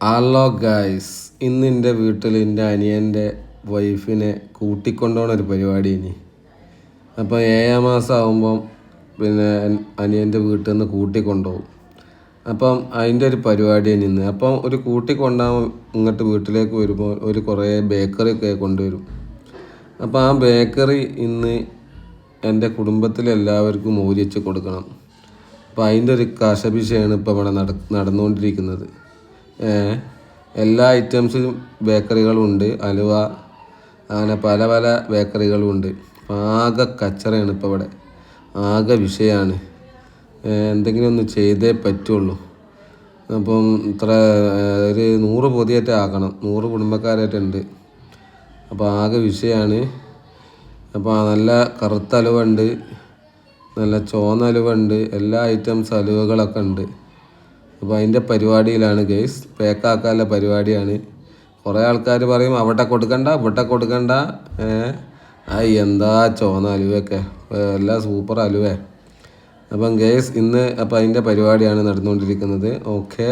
Hello guys, ഇന്ന് എൻ്റെ വീട്ടിൽ എൻ്റെ അനിയൻ്റെ വൈഫിനെ കൂട്ടിക്കൊണ്ടുപോകണ ഒരു പരിപാടി ഇനി. അപ്പോൾ 7 മാസം ആകുമ്പം പിന്നെ അനിയൻ്റെ വീട്ടിൽ നിന്ന് കൂട്ടിക്കൊണ്ടുപോകും. അപ്പം അതിൻ്റെ ഒരു പരിപാടി ഇന്ന്. അപ്പം ഒരു കൂട്ടിക്കൊണ്ടാകും ഇങ്ങോട്ട് വീട്ടിലേക്ക് വരുമ്പോൾ ഒരു കുറേ ബേക്കറി ഒക്കെ കൊണ്ടുവരും. അപ്പോൾ ആ ബേക്കറി ഇന്ന് എൻ്റെ കുടുംബത്തിലെല്ലാവർക്കും മോചിച്ച് കൊടുക്കണം. അപ്പോൾ അതിൻ്റെ ഒരു കശപിശയാണ് ഇപ്പോൾ ഇവിടെ നടന്നുകൊണ്ടിരിക്കുന്നത്. എല്ലാ ഐറ്റംസും ബേക്കറികളും ഉണ്ട്, അലുവ, അങ്ങനെ പല പല ബേക്കറികളും ഉണ്ട്. ആകെ കച്ചറയാണ് ഇപ്പോൾ ഇവിടെ, ആകെ വിഷയമാണ്. എന്തെങ്കിലും ഒന്ന് ചെയ്തേ പറ്റുള്ളൂ. അപ്പം ഇത്ര ഒരു 100 പൊതിയായിട്ട് ആക്കണം, 100 കുടുംബക്കാരായിട്ടുണ്ട്. അപ്പോൾ ആകെ വിഷയമാണ്. അപ്പോൾ നല്ല കറുത്ത അലുവ ഉണ്ട്, നല്ല ചുവന്ന അലുവ ഉണ്ട്, എല്ലാ ഐറ്റംസ് അലുവകളൊക്കെ ഉണ്ട്. അപ്പോൾ അതിൻ്റെ പരിപാടിയിലാണ് ഗൈസ്, പേക്കാക്കാനുള്ള പരിപാടിയാണ്. കുറേ ആൾക്കാർ പറയും അവിടെ കൊടുക്കണ്ട ഇവിടെ കൊടുക്കണ്ട. എന്താ ചുവന്ന അലുവയൊക്കെ, എല്ലാം സൂപ്പർ അലുവ. അപ്പം ഗൈസ് ഇന്ന് അപ്പോൾ അതിൻ്റെ പരിപാടിയാണ് നടന്നുകൊണ്ടിരിക്കുന്നത്. ഓക്കേ.